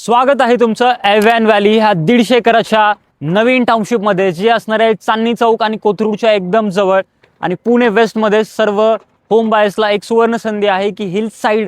स्वागत आहे तुमचं एव्हॅन व्हॅली ह्या 150 एकराच्या नवीन टाउनशिपमध्ये, जी असणार आहे चांदणी चौक आणि कोथरूडच्या एकदम जवळ आणि पुणे वेस्टमध्ये. सर्व होम बायर्सला एक सुवर्ण संधी आहे की हिल साईड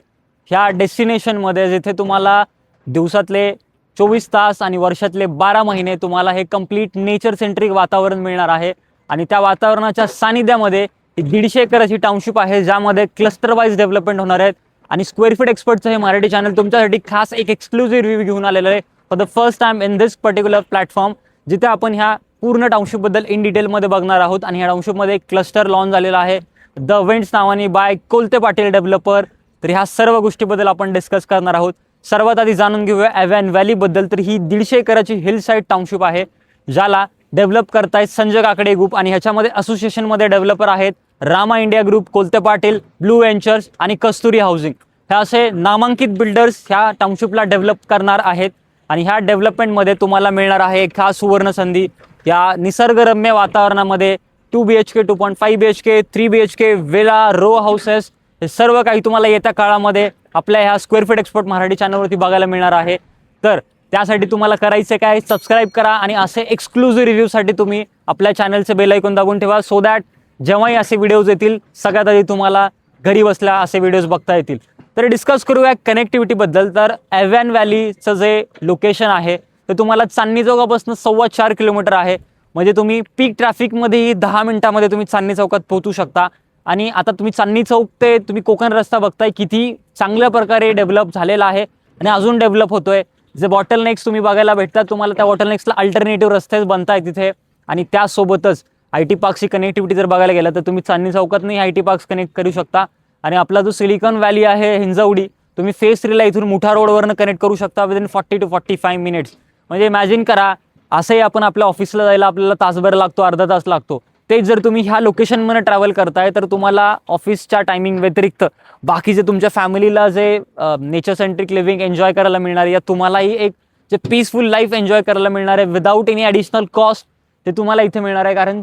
ह्या डेस्टिनेशनमध्ये, जिथे तुम्हाला दिवसातले 24 तास आणि वर्षातले 12 महिने तुम्हाला हे कंप्लीट नेचर सेंट्रिक वातावरण मिळणार आहे. आणि त्या वातावरणाच्या सानिध्यामध्ये ही 150 एकराची टाउनशिप आहे, ज्यामध्ये क्लस्टर वाईज डेव्हलपमेंट होणार आहेत. आणि स्क्वेअर फीट एक्सपर्टचं हे मराठी चॅनल तुमच्यासाठी खास एक एक्सक्लुझिव्ह रिव्ह्यू घेऊन आलेलं आहे for the first time in this particular platform, जिथे आपण ह्या पूर्ण टाउनशिपबद्दल इन डिटेलमध्ये बघणार आहोत. आणि ह्या टाउनशिपमध्ये एक क्लस्टर लॉन्च झालेला आहे द वेंट्स नावाने बाय कोलते पाटील डेव्हलपर. तर ह्या सर्व गोष्टीबद्दल आपण डिस्कस करणार आहोत. सर्वात आधी जाणून घेऊया एव्हॅन व्हॅलीबद्दल. तर ही 150 एकराची हिल साईड टाउनशिप आहे, ज्याला डेव्हलप करतायत संजय काकडे ग्रुप. आणि ह्याच्यामध्ये असोसिएशनमध्ये डेव्हलपर आहेत Rama India group, Kolte Patil, blue ventures आणि कस्तुरी हाऊसिंग. हे असे नामांकित बिल्डर्स ह्या टाउनशिपला डेव्हलप करणार आहेत. आणि ह्या डेव्हलपमेंटमध्ये तुम्हाला मिळणार आहे एक खास सुवर्ण संधी. या निसर्गरम्य वातावरणामध्ये 2 BHK, 2.5 BHK, 3 BHK, villa, row houses, हे सर्व काही तुम्हाला येत्या काळामध्ये आपल्या ह्या स्क्वेअर फीट एक्सपर्ट मराठी चॅनलवरती बघायला मिळणार आहे. तर त्यासाठी तुम्हाला करायचं काय, सबस्क्राईब करा आणि असे एक्सक्लुझिव्ह रिव्ह्यूसाठी तुम्ही आपल्या चॅनलचे बेल आयकॉन दाबून ठेवा, सो दॅट जेव्हाही असे व्हिडिओज येतील सगळ्यात आधी तुम्हाला घरी बसल्या असे व्हिडिओज बघता येतील. तर डिस्कस करूया कनेक्टिव्हिटीबद्दल. तर एव्हॅन व्हॅलीचं जे लोकेशन आहे ते तुम्हाला चांदणी चौकापासून 4.25 किलोमीटर आहे. म्हणजे तुम्ही पीक ट्रॅफिकमध्येही 10 मिनिटांमध्ये तुम्ही चांदणी चौकात पोहोचू शकता. आणि आता तुम्ही चांदणी चौक ते तुम्ही कोकण रस्ता बघताय, किती चांगल्या प्रकारे डेव्हलप झालेला आहे आणि अजून डेव्हलप होतोय. जे बॉटलनेक्स तुम्ही बघायला भेटतात, तुम्हाला त्या बॉटलनेक्सला अल्टरनेटिव्ह रस्तेच बनताय तिथे. आणि त्यासोबतच IT पार्कची कनेक्टिव्हिटी जर बघायला गेलं तर तुम्ही चांदणी चौकातही IT पार्क्स कनेक्ट करू शकता. आणि आपला जो सिलिकॉन व्हॅली आहे हिंजवडी, तुम्ही फेस 3ला इथून मुठा रोडवरनं कनेक्ट करू शकता विदिन 40 to 45 मिनिट्स. म्हणजे इमॅजिन करा, असंही आपण आपल्या ऑफिसला जायला आपल्याला तासभर लागतो, अर्धा तास लागतो. तेच जर तुम्ही ह्या लोकेशनमध्ये ट्रॅव्हल करताय तर तुम्हाला ऑफिसच्या टायमिंग व्यतिरिक्त बाकीचे तुमच्या फॅमिलीला जे नेचर सेंट्रिक लिव्हिंग एन्जॉय करायला मिळणार आहे, या तुम्हालाही एक जे पीसफुल लाईफ एन्जॉय करायला मिळणार आहे विदाऊट एनी ॲडिशनल कॉस्ट, ते तुम्हाला इथे मिळणार आहे. कारण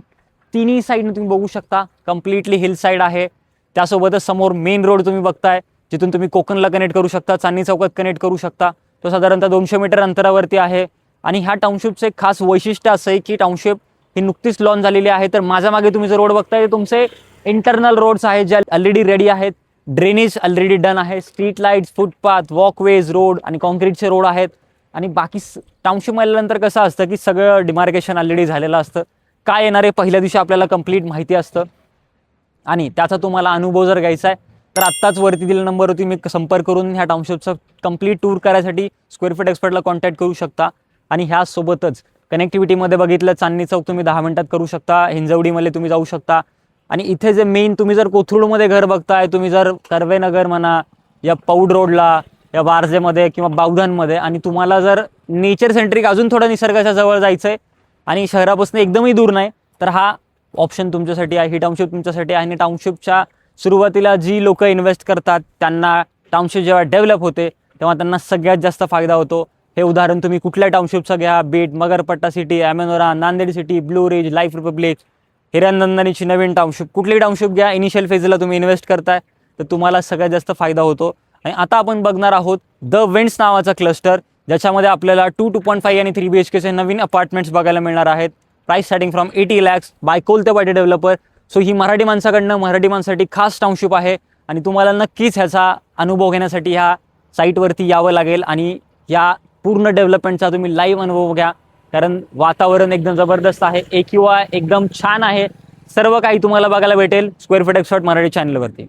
तिन्ही साईडने तुम्ही बघू शकता कम्प्लिटली हिल साईड आहे. त्यासोबतच समोर मेन रोड तुम्ही बघताय, जिथून तुम्ही कोकणला कनेक्ट करू शकता, चांदणी चौकात कनेक्ट करू शकता. तो साधारणतः 200 मीटर अंतरावरती आहे. आणि ह्या टाउनशिपचं एक खास वैशिष्ट्य असं आहे की टाउनशिप ही नुकतीच लॉन्च झालेली आहे. तर माझ्या मागे तुम्ही जो रोड बघताय, तुमचे इंटरनल रोड्स आहेत जे ऑलरेडी रेडी आहेत. ड्रेनेज ऑलरेडी डन आहे. Street lights, footpath, walkways, road आणि कॉन्क्रीटचे रोड आहेत. आणि बाकी टाउनशिप मिळाल्यानंतर कसं असतं की सगळं डिमार्केशन ऑलरेडी झालेलं असतं. काय येणार आहे पहिल्या दिवशी आपल्याला कंप्लीट माहिती असतं. आणि त्याचा तुम्हाला अनुभव जर घ्यायचा आहे तर आत्ताच वरती दिलेल्या नंबरवरती मी संपर्क करून ह्या टाउनशिपचं कंप्लीट टूर करायसाठी स्क्वेअर फीट एक्सपर्टला कॉन्टॅक्ट करू शकता. आणि ह्यासोबतच कनेक्टिव्हिटीमध्ये बघितलं, चांदणी चौक तुम्ही 10 मिनिटात करू शकता, हिंजवडीमध्ये तुम्ही जाऊ शकता. आणि इथे जे मेन तुम्ही जर कोथरूडमध्ये घर बघताय, तुम्ही जर कर्वेनगर म्हणा या पौड रोडला या बारजेमध्ये किंवा बावधनमध्ये, आणि तुम्हाला जर नेचर सेंट्रिक अजून थोडं निसर्गाच्या जवळ जायचं आहे आणि शहरापासून एकदमही दूर नाही, तर हा ऑप्शन तुमच्यासाठी आहे, ही टाउनशिप तुमच्यासाठी आहे. आणि टाउनशिपच्या सुरुवातीला जी लोक इन्व्हेस्ट करतात त्यांना टाउनशिप जेव्हा डेव्हलप होते तेव्हा त्यांना सगळ्यात जास्त फायदा होतो. हे उदाहरण तुम्ही कुठल्या टाउनशिपचं घ्या, बीट, Magarpatta city, Amanora, Nanded city, blue ridge, life republic, हिरनंदनीची नवीन टाउनशिप, कुठलीही टाउनशिप घ्या, इनिशियल फेजला तुम्ही इन्व्हेस्ट करताय तर तुम्हाला सगळ्यात जास्त फायदा होतो. आणि आता आपण बघणार आहोत द वेंट्स नावाचा क्लस्टर, ज्याच्यामध्ये आपल्याला 2, 2.5 आणि 3 BHKचे नवीन अपार्टमेंट्स बघायला मिळणार आहेत. Price starting from 80 lakhs by Kolte Patil developer. So ही मराठी माणसाकडनं मराठी माणसासाठी खास टाउनशिप आहे. आणि तुम्हाला नक्कीच ह्याचा अनुभव घेण्यासाठी ह्या साईटवरती यावं लागेल आणि या पूर्ण डेव्हलपमेंटचा तुम्ही लाईव्ह अनुभव घ्या. कारण वातावरण एकदम जबरदस्त आहे, AQI एकदम छान आहे. सर्व काही तुम्हाला बघायला भेटेल स्क्वेअर फीट एक्सपर्ट मराठी चॅनलवरती.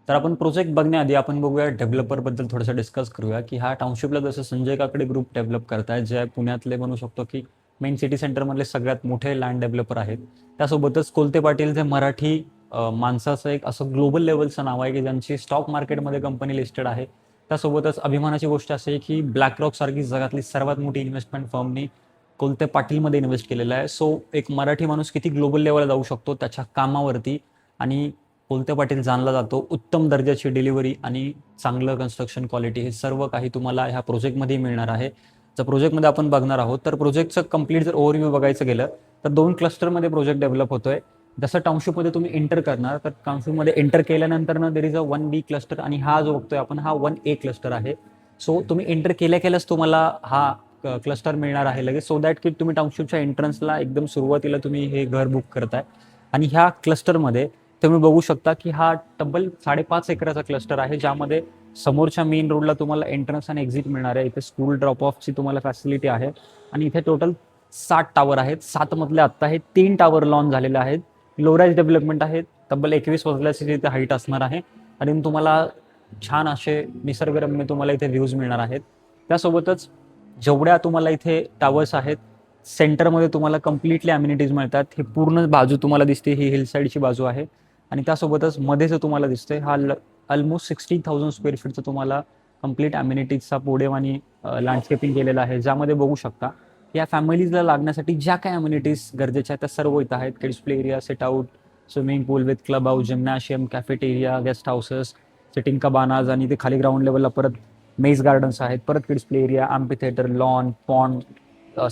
तर आपण प्रोजेक्ट बघण्याआधी आपण बघूया डेव्हलपरबद्दल थोडंसं डिस्कस करूया की ह्या टाउनशिपला जसं संजय काकडे ग्रुप डेव्हलप करतायत, जे पुण्यातले म्हणू शकतो की मेन सिटी सेंटरमधले सगळ्यात मोठे लँड डेव्हलपर आहेत. त्यासोबतच कोलते पाटील जे मराठी माणसाचं एक असं ग्लोबल लेवलचं नाव आहे की ज्यांची स्टॉक मार्केटमध्ये कंपनी लिस्टेड आहे. त्यासोबतच अभिमानाची गोष्ट अशी आहे की ब्लॅकरॉक सारखी जगातली सर्वात मोठी इन्व्हेस्टमेंट फर्मनी कोलते पाटीलमध्ये इन्व्हेस्ट केलेलं आहे. सो एक मराठी माणूस किती ग्लोबल लेवलला जाऊ शकतो त्याच्या कामावरती. आणि कोलते पाटील जाणला जातो उत्तम दर्जाची डिलिव्हरी आणि चांगलं कन्स्ट्रक्शन क्वालिटी, हे सर्व काही तुम्हाला ह्या प्रोजेक्टमध्ये मिळणार आहे. जर प्रोजेक्टमध्ये आपण बघणार आहोत तर प्रोजेक्टचं कंप्लीट जर ओव्हरव्ह्यू बघायचं गेलं तर 2 क्लस्टरमध्ये प्रोजेक्ट डेव्हलप होतोय. जसं टाउनशिपमध्ये तुम्ही एंटर करणार, तर टाउनशिपमध्ये एंटर केल्यानंतर ना there is a 1B cluster, आणि हा जो बघतोय आपण हा 1A क्लस्टर आहे. सो तुम्ही एंटर केल्याच तुम्हाला हा क्लस्टर मिळणार आहे लगेच, सो दॅट की तुम्ही टाउनशिपच्या एंट्रन्सला एकदम सुरुवातीला तुम्ही हे घर बुक करताय. आणि ह्या क्लस्टरमध्ये तुम्ही बघू शकता की हा तब्बल 5.5 एकराचा क्लस्टर आहे, ज्यामध्ये समोरच्या मेन रोडला तुम्हाला एंट्रन्स आणि एक्झिट मिळणार आहे. इथे स्कूल ड्रॉप ऑफची तुम्हाला फॅसिलिटी आहे. आणि इथे टोटल 7 टावर आहेत. 7 मधले आत्ता हे 3 टावर लॉन्च झालेले आहेत. लो राईज डेव्हलपमेंट आहे. तब्बल 21 मजल्याची इथे हाईट असणार आहे. आणि तुम्हाला छान असे निसर्गरम्य तुम्हाला इथे व्ह्यूज मिळणार आहेत. त्यासोबतच जेवढ्या तुम्हाला इथे टावर्स आहेत, सेंटरमध्ये तुम्हाला कम्प्लिटली अम्युनिटीज मिळतात. ही पूर्ण बाजू तुम्हाला दिसते, ही हिल साईडची बाजू आहे. आणि त्यासोबतच मध्ये जो तुम्हाला दिसतोय हा ऑलमोस्ट 60,000 स्क्वेअर फीटचा तुम्हाला कम्प्लीट अम्युनिटीजचा पोडेम आणि लँडस्केपिंग केलेला आहे, ज्यामध्ये बघू शकता या फॅमिलीजला लागण्यासाठी ज्या काही अम्युनिटीज गरजेच्या आहेत त्या सर्व इथं आहेत. Kids play area, set out, swimming pool with club house, gymnasium, cafeteria, guest houses, sitting cabanas, आणि ते खाली ग्राउंड लेवलला परत मेज गार्डन्स आहेत, परत kids play area, amphitheatre, lawn, pond,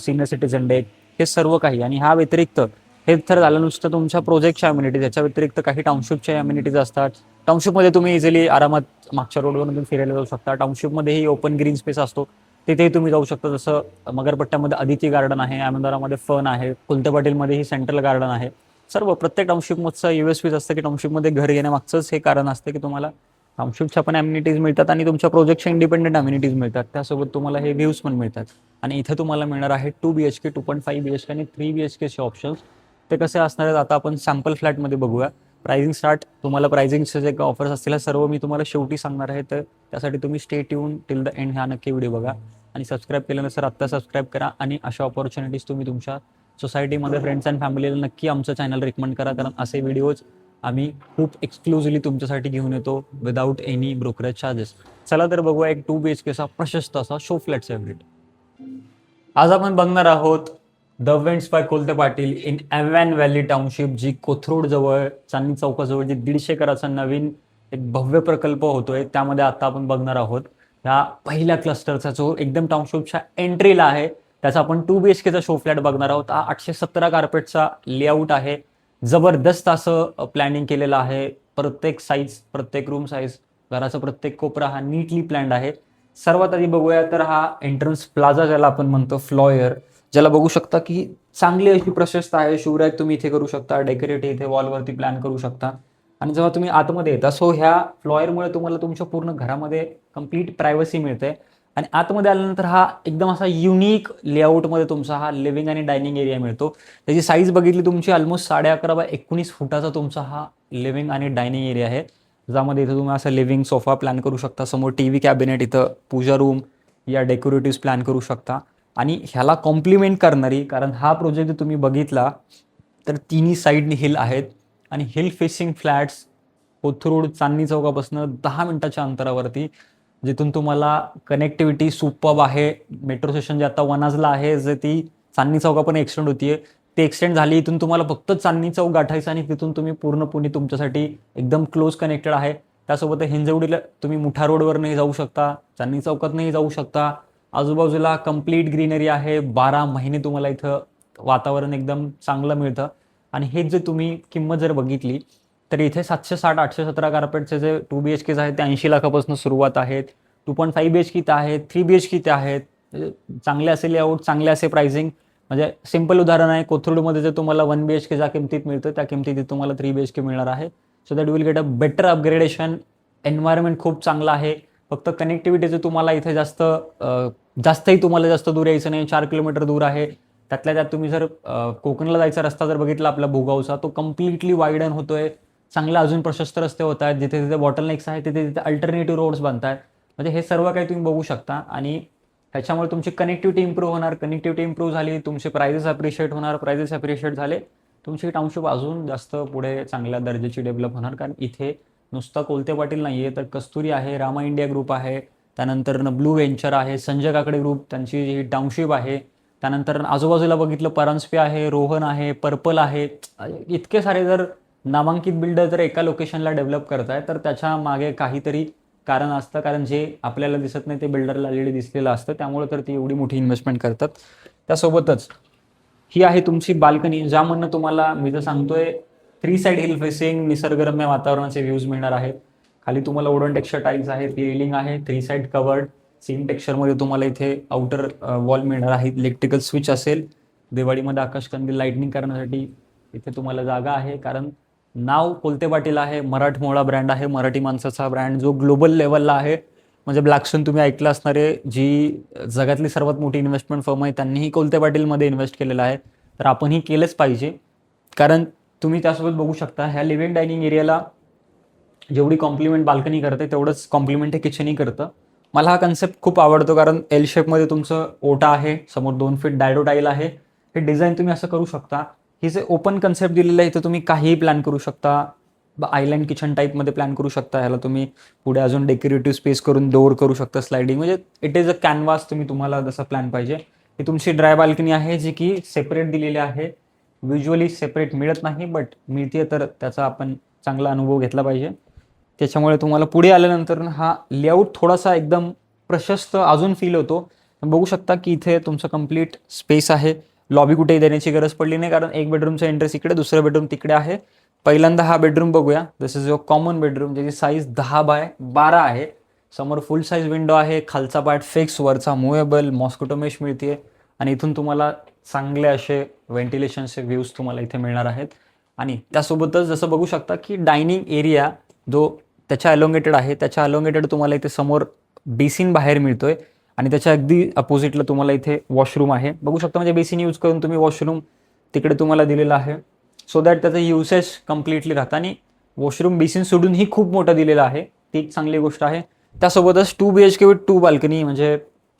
senior citizen deck, हे सर्व काही. आणि ह्या व्यतिरिक्त हे तर झालं नुसतं तुमच्या प्रोजेक्टच्या अम्युनिटीज, याच्या व्यतिरिक्त काही टाउनशिपच्या अम्युनिटीज असतात. टाउनशिपमध्ये तुम्ही इझिली आरामात मागच्या रोडवरून तुम्ही फिरायला जाऊ शकता. टाउनशिपमध्येही ओपन ग्रीन स्पेस असतो, तिथेही तुम्ही जाऊ शकता. जसं मगरपट्ट्यामध्ये अदिती गार्डन आहे, आमदारामध्ये फन आहे, कुलते पाटीलमध्येही सेंट्रल गार्डन आहे. सर्व प्रत्येक टाउनशिपमधचं USPच असतं की टाउनशिपमध्ये घर घेण्यामागचंच हे कारण असतं की तुम्हाला टाउनशिपच्या पण अम्युनिटीज मिळतात आणि तुमच्या प्रोजेक्टच्या इंडिपेंडेंट अम्युनिटीज मिळतात. त्यासोबत तुम्हाला हे व्ह्यूज पण मिळतात. आणि इथे तुम्हाला मिळणार आहे 2 BHK, 2.5 BHK आणि 3 BHKचे ऑप्शन्स. ते कसे असणार आहेत आता आपण सॅम्पल फ्लॅटमध्ये बघूया. प्राइसिंग स्टार्ट, तुम्हाला प्राइसिंगचे जे ऑफर्स असतील सर्व मी तुम्हाला शेवटी सांगणार आहे. तर त्यासाठी तुम्ही stay tune till the end, हा नक्की व्हिडिओ बघा. आणि सबस्क्राईब केल्यानंतर आत्ता सबस्क्राईब करा. आणि अशा ऑपॉर्च्युनिटीज तुम्ही तुमच्या सोसायटीमध्ये फ्रेंड्स अँड फॅमिलीला नक्की आमचं चॅनल रिकमेंड करा, कारण असे व्हिडिओज आम्ही खूप एक्सक्लुझिव्हली तुमच्यासाठी घेऊन येतो विदाऊट एनी ब्रोकरेज चार्जेस. चला तर बघूया एक 2 BHKचा प्रशस्त असा शो फ्लॅटचा व्हिडिओ. आज आपण बघणार आहोत the vents by Kolte Patil in एव्हॅन व्हॅली टाउनशिप, जी कोथरूड जवळ चांदणी चौकाजवळ जी 150 एकराचा नवीन एक भव्य प्रकल्प होतोय. त्यामध्ये आता आपण बघणार आहोत ह्या पहिल्या क्लस्टरचा, जो एकदम टाउनशिपच्या एंट्रीला आहे, त्याचा आपण 2 BHKचा शो फ्लॅट बघणार आहोत. हा 817 कार्पेटचा लेआउट आहे. जबरदस्त असं प्लॅनिंग केलेलं आहे. प्रत्येक साईज, प्रत्येक रूम साईज, घराचा प्रत्येक कोपरा हा नीटली प्लॅन्ड आहे. सर्वात आधी बघूया तर हा एंट्रन्स प्लाझा, ज्याला आपण म्हणतो फ्लॉयर, ज्याला बघू शकता की चांगली अशी प्रशस्त आहे. शिवराक तुम्ही इथे करू शकता, डेकोरेट इथे वॉलवरती प्लॅन करू शकता. आणि जेव्हा तुम्ही आतमध्ये येता, सो ह्या फ्लॉयरमुळे तुम्हाला तुमच्या पूर्ण घरामध्ये कम्प्लीट प्रायव्हसी मिळते. आणि आतमध्ये आल्यानंतर हा एकदम असा युनिक लेआउटमध्ये तुमचा हा लिव्हिंग आणि डायनिंग एरिया मिळतो. त्याची साईज बघितली तुमची ऑलमोस्ट 11.5 बाय 19 फुटाचा तुमचा हा लिव्हिंग आणि डायनिंग एरिया आहे, ज्यामध्ये इथं तुम्ही असं लिव्हिंग सोफा प्लॅन करू शकता. समोर TV कॅबिनेट, इथं पूजा रूम या डेकोरेटिव्ह प्लॅन करू शकता. आणि ह्याला कॉम्प्लिमेंट करणारी, कारण हा प्रोजेक्ट जर तुम्ही बघितला तर तिन्ही साईडनी हिल आहेत आणि हिल फेसिंग फ्लॅट्स कोथरूड चांदणी चौकापासून 10 मिनिटाच्या अंतरावरती, जिथून तुम्हाला कनेक्टिव्हिटी सुपर्ब आहे. मेट्रो स्टेशन जे आता वनाजला आहे, जे ती चांदणी चौकापर्यंत एक्सटेंड होतीये, ते एक्सटेंड झाली. इथून तुम्हाला फक्त चांदणी चौक गाठायचं आणि तिथून तुम्ही पूर्ण पुणे तुमच्यासाठी एकदम क्लोज कनेक्टेड आहे. त्यासोबत हिंजवडीला तुम्ही मुठा रोडवरही जाऊ शकता, चांदणी चौकातनंही जाऊ शकता. आजूबाजूला कम्प्लीट ग्रीनरी आहे. 12 महिने तुम्हाला इथं वातावरण एकदम चांगलं मिळतं. आणि हे जे तुम्ही किंमत जर बघितली तर इथे 760, 817 कार्पेटचे जे 2 BHKs आहेत ते 80 लाखापासून सुरुवात आहेत. 2.5 BHK इथे आहेत, 3 BHK इथे आहेत. चांगले असे लेआउट, चांगले असे प्राइसिंग. म्हणजे सिंपल उदाहरण आहे, कोथरूडमध्ये जे तुम्हाला 1 BHK ज्या किमतीत मिळतं त्या किमतीत तुम्हाला 3 BHK मिळणार आहे. So that will get a better upgradation. Environment खूप चांगला आहे. फक्त कनेक्टिव्हिटीचं तुम्हाला इथे जास्तही तुम्हाला जास्त दूर यायचं नाही. 4 किलोमीटर दूर आहे. त्यातल्या त्यात तुम्ही जर कोकणला जायचा रस्ता जर बघितला आपला भोगावचा, तो कम्प्लिटली वाईडन होतोय. चांगले अजून प्रशस्त रस्ते होत आहेत. जिथे जिथे बॉटलनेक्स आहेत तिथे तिथे अल्टरनेटिव्ह रोड्स बनत आहेत. म्हणजे हे सर्व काही तुम्ही बघू शकता. आणि त्याच्यामुळे तुमची कनेक्टिव्हिटी इम्प्रूव्ह होणार. कनेक्टिव्हिटी इम्प्रूव्ह झाली, तुमचे प्राइजेस अप्रिशिएट होणार. प्राइजेस अप्रिशिएट झाले, तुमची टाउनशिप अजून जास्त पुढे चांगल्या दर्जाची डेव्हलप होणार. कारण इथे नुसता कोलते पाटील नाही आहे, तर कस्तुरी आहे, रामा इंडिया ग्रुप आहे, त्यानंतर ब्लू व्हेंचर आहे, संजय काकडे ग्रुप त्यांची ही टाउनशिप आहे. त्यानंतर आजूबाजूला बघितलं परांजपे आहे, रोहन आहे, पर्पल आहे. इतके सारे जर नामांकित बिल्डर जर एका लोकेशनला डेव्हलप करताय तर त्याच्या मागे काहीतरी कारण असतं. कारण जे आपल्याला दिसत नाही ते बिल्डरला ऑलरेडी दिसलेलं असतं, त्यामुळे तर ती एवढी मोठी इन्व्हेस्टमेंट करतात. त्यासोबतच ही आहे तुमची बाल्कनी, ज्यामधनं तुम्हाला मी जर सांगतोय 3 साइड हिल फेसिंग निसर्गरम्य वातावरणाचे व्ह्यूज मिळणार आहेत. खाली तुम्हाला वुडन टेक्स्चर टाईल्स आहेत, रेलिंग आहे, 3 साइड कवर्ड सीन टेक्स्चरमध्ये तुम्हाला इथे आउटर वॉल मिळणार आहे. इलेक्ट्रिकल स्विच असेल. दिवाळीमध्ये आकाशकंदील लाइटनिंग करण्यासाठी इथे तुम्हाला जागा आहे, कारण नाव कोलते पाटील आहे, मराठमोळा ब्रँड आहे, मराठी माणसाचा ब्रँड जो ग्लोबल लेवलला आहे. म्हणजे ब्लॅकस्टोन तुम्ही ऐकलं असणार आहे, जी जगातली सर्वात मोठी इन्व्हेस्टमेंट फर्म आहे, त्यांनीही कोलते पाटीलमध्ये इन्व्हेस्ट केलेलं आहे. तर आपणही केलंच पाहिजे, कारण तुम्ही त्यासोबत बघू शकता ह्या लिव्हिंग डायनिंग एरियाला जेवढी कॉम्प्लिमेंट बाल्कनी करते तेवढंच कॉम्प्लिमेंट हे किचनही करतं. मला हा कन्सेप्ट खूप आवडतो, कारण एल शेपमध्ये तुमचं ओटा आहे, समोर 2 फीट डायडो टाईल आहे. हे डिझाईन तुम्ही असं करू शकता. ही जे ओपन कन्सेप्ट दिलेलं आहे इथं तुम्ही काहीही प्लॅन करू शकता. आयलँड किचन टाईपमध्ये प्लॅन करू शकता. ह्याला तुम्ही पुढे अजून डेकोरेटिव्ह स्पेस करून डोअर करू शकता स्लायडिंग. म्हणजे इट इज अ कॅनव्हास, तुम्हाला जसा प्लॅन पाहिजे. ही तुमची ड्राय बाल्कनी आहे, जी की सेपरेट दिलेली आहे. व्हिज्युअली सेपरेट मिळत नाही, बट मिळते तर त्याचा आपण चांगला अनुभव घेतला पाहिजे. त्याच्यामुळे तुम्हाला पुढे आल्यानंतर हा लेआउट थोडासा एकदम प्रशस्त अजून फील होतो. बघू शकता की इथे तुमचं कंप्लीट स्पेस आहे. लॉबी कुठेही देण्याची गरज पडली नाही, कारण एक बेडरूमचा एंट्रेस इकडे, दुसरं बेडरूम तिकडे आहे. पहिल्यांदा हा बेडरूम बघूया. दिस इज युअर कॉमन बेडरूम, ज्याची साईज 10x12 आहे. समोर फुल साईज विंडो आहे. खालचा पार्ट फिक्स, वरचा मुव्हेबल, मॉस्किटो मेश मिळते. आणि इथून तुम्हाला चांगले असे व्हेंटिलेशनचे व्ह्यूज तुम्हाला इथे मिळणार आहेत. आणि त्यासोबतच जसं बघू शकता की डायनिंग एरिया जो त्याच्या अलोंगेटेड आहे, त्याच्या अलोंगेटेड तुम्हाला इथे समोर बेसिन बाहेर मिळतोय. आणि त्याच्या अगदी अपोजिटला तुम्हाला इथे वॉशरूम आहे. बघू शकता, म्हणजे बेसिन यूज करून तुम्ही वॉशरूम तिकडे तुम्हाला दिलेलं आहे, सो दॅट त्याचं युसेज कम्प्लिटली राहतं. आणि वॉशरूम बेसिन सोडूनही खूप मोठं दिलेलं आहे, ती एक चांगली गोष्ट आहे. त्यासोबतच 2 BHK विथ 2 बाल्कनी, म्हणजे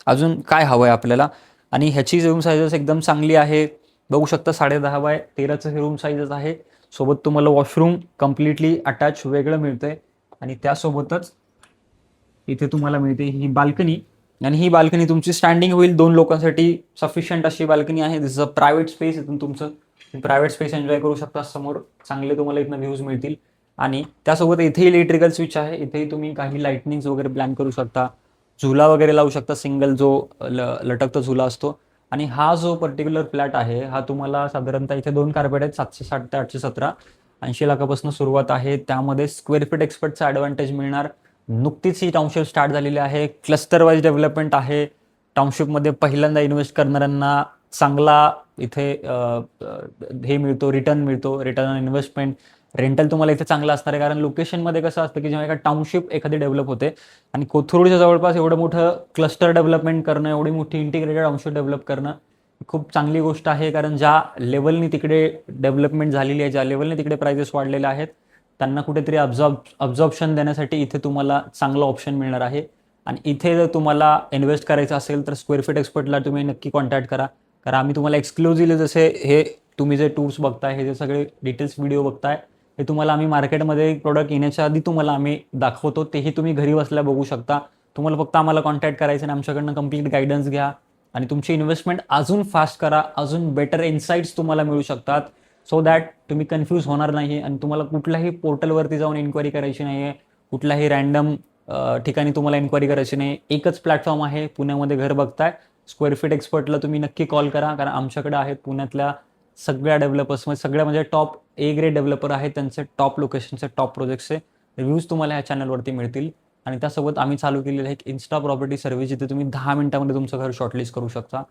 अजून काय हवं आहे आपल्याला. आणि ह्याची रूम साईजेस एकदम चांगली आहे. बघू शकता 10.5x13चं हे रूम साईजेस आहे. सोबत तुम्हाला वॉशरूम कम्प्लिटली अटॅच वेगळं मिळतंय. आणि त्यासोबतच इथे तुम्हाला मिळते ही बाल्कनी. आणि ही बाल्कनी तुमची स्टँडिंग होईल. 2 लोकांसाठी सफिशियंट अशी बाल्कनी आहे. दिस इज अ प्रायव्हेट स्पेस. इथून तुमचं प्रायव्हेट स्पेस एन्जॉय करू शकता. समोर चांगले तुम्हाला इथनं व्ह्यूज मिळतील. आणि त्यासोबत इथेही इलेक्ट्रिकल स्विच आहे. इथेही तुम्ही काही लाईटनिंग्स वगैरे प्लॅन करू शकता. झुला वगैरे लावू शकता, सिंगल जो लटकता झुला असतो. आणि हा जो पर्टिक्युलर फ्लॅट आहे, हा तुम्हाला साधारणतः इथे 2 कार्पेट आहेत, 760 ते 817, 80 लाखापासून सुरुवात आहे. त्यामध्ये स्क्वेअर फीट एक्सपर्टचा ॲडव्हान्टेज मिळणार. नुकतीच ही टाउनशिप स्टार्ट झालेली आहे. क्लस्टर वाईज डेव्हलपमेंट आहे. टाउनशिपमध्ये पहिल्यांदा इन्व्हेस्ट करणाऱ्यांना चांगला इथे हे मिळतो, रिटर्न मिळतो, रिटर्न ऑन इन्व्हेस्टमेंट. रेंटल तुम्हाला इथे चांगलं असणार आहे, कारण लोकेशनमध्ये कसं असतं की जेव्हा एका टाउनशिप एखादी डेव्हलप होते आणि कोथरूडच्या जवळपास एवढं मोठं क्लस्टर डेव्हलपमेंट करणं, एवढी मोठी इंटिग्रेटेड टाउनशिप डेव्हलप करणं खूप चांगली गोष्ट आहे. कारण ज्या लेवलनी तिकडे डेव्हलपमेंट झालेली आहे, ज्या लेवलने तिकडे प्राइजेस वाढलेले आहेत, त्यांना कुठेतरी अब्झॉर्प्शन देण्यासाठी इथे तुम्हाला चांगलं ऑप्शन मिळणार आहे. आणि इथे जर तुम्हाला इन्व्हेस्ट करायचं असेल तर स्क्वेअर फीट एक्सपर्टला तुम्ही नक्की कॉन्टॅक्ट करा. कारण आम्ही तुम्हाला एक्सक्लुझिव्हली जसे हे तुम्ही जे टूर्स बघताय, हे जे सगळे डिटेल्स व्हिडिओ बघताय, हे तुम्हाला आम्ही मार्केटमध्ये प्रोडक्ट येण्याच्या आधी तुम्हाला आम्ही दाखवतो. तेही तुम्ही घरी बसल्या बघू शकता. तुम्हाला फक्त आम्हाला कॉन्टॅक्ट करायचं आणि आमच्याकडनं कंप्लीट गायडन्स घ्या आणि तुमची इन्व्हेस्टमेंट अजून फास्ट करा. अजून बेटर इन्साइट्स तुम्हाला मिळू शकतात, सो दॅट तुम्ही कन्फ्यूज होणार नाही आणि तुम्हाला कुठल्याही पोर्टलवरती जाऊन इन्क्वायरी करायची नाही आहे, कुठल्याही रँडम ठिकाणी तुम्हाला इन्क्वायरी करायची नाही. एकच प्लॅटफॉर्म आहे. पुण्यामध्ये घर बघताय, स्क्वेअर फीट एक्सपर्टला तुम्ही नक्की कॉल करा, कारण आमच्याकडे आहेत पुण्यातल्या सगळ्या डेव्हलपर्समध्ये, सगळ्या म्हणजे टॉप ए ग्रेड डेव्हलपर आहेत. त्यांचे टॉप लोकेशनचे, टॉप प्रोजेक्ट्सचे रिव्ह्यूज तुम्हाला ह्या चॅनलवरती मिळतील. आणि त्यासोबत आम्ही चालू केलेलं आहे एक इन्स्टा प्रॉपर्टी सर्व्हिस, जिथे तुम्ही 10 मिनिटामध्ये तुमचं घर शॉर्टलिस्ट करू शकता.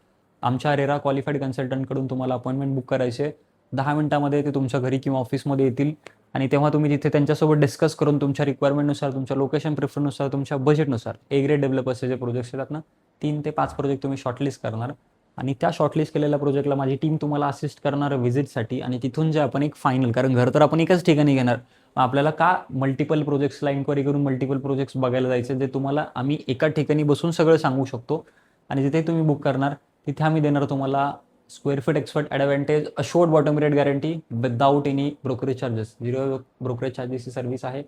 आमच्या रेरा क्वालिफाईड कन्सल्टंटकडून तुम्हाला अपॉइंटमेंट बुक करायचे. 10 मिनिटामध्ये ते तुमच्या घरी किंवा ऑफिसमध्ये येतील आणि तेव्हा तुम्ही तिथे त्यांच्यासोबत डिस्कस करून तुमच्या रिक्वायरमेंटनुसार, तुमच्या लोकेशन प्रिफरन्सनुसार, तुमच्या बजेटनुसार ए ग्रेड डेव्हलपर्सचे जे प्रोजेक्ट्स येतात ना, 3 ते 5 प्रोजेक्ट तुम्ही शॉर्टलिस्ट करणार. आणि त्या शॉर्टलिस्ट केलेल्या प्रोजेक्टला माझी टीम तुम्हाला असिस्ट करणार व्हिजिटसाठी. आणि तिथून जे आपण एक फायनल, कारण घर तर आपण एकच ठिकाणी घेणार, आपल्याला का मल्टिपल प्रोजेक्ट्सला इन्क्वायरी करून मल्टिपल प्रोजेक्ट्स बघायला जायचं, जे तुम्हाला आम्ही एका ठिकाणी बसून सगळं सांगू शकतो. आणि जिथे तुम्ही बुक करणार तिथे आम्ही देणार तुम्हाला square feet expert advantage, assured bottom rate guarantee without any brokerage charges. 0 brokerage चार्जेसची सर्व्हिस आहे.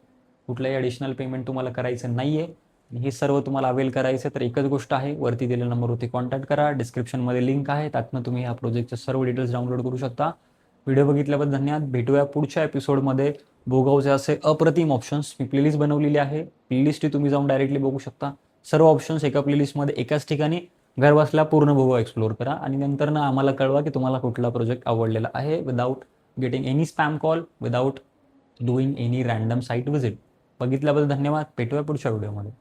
कुठलाही ॲडिशनल पेमेंट तुम्हाला करायचं नाही आहे. हे सर्व तुम्हाला अवेल करायचं तर एकच गोष्ट आहे, वरती दिलेल्या नंबरवरती कॉन्टॅक्ट करा. डिस्क्रिप्शनमध्ये लिंक आहे, त्यातनं तुम्ही ह्या प्रोजेक्टचे सर्व डिटेल्स डाउनलोड करू शकता. व्हिडिओ बघितल्याबद्दल धन्यवाद. भेटूया पुढच्या एपिसोडमध्ये. भोगावचे असे अप्रतिम ऑप्शन्स मी प्लेलिस्ट बनवलेली आहे. प्लेलिस्ट तुम्ही जाऊन डायरेक्टली बघू शकता. सर्व ऑप्शन्स एका प्लेलिस्टमध्ये एकाच ठिकाणी घर बसल्या पूर्ण भोगाव एक्सप्लोर करा आणि नंतर ना आम्हाला कळवा की तुम्हाला कुठला प्रोजेक्ट आवडलेला आहे without getting any spam call without doing any random site visit. बघितल्याबद्दल धन्यवाद. भेटूया पुढच्या व्हिडिओमध्ये.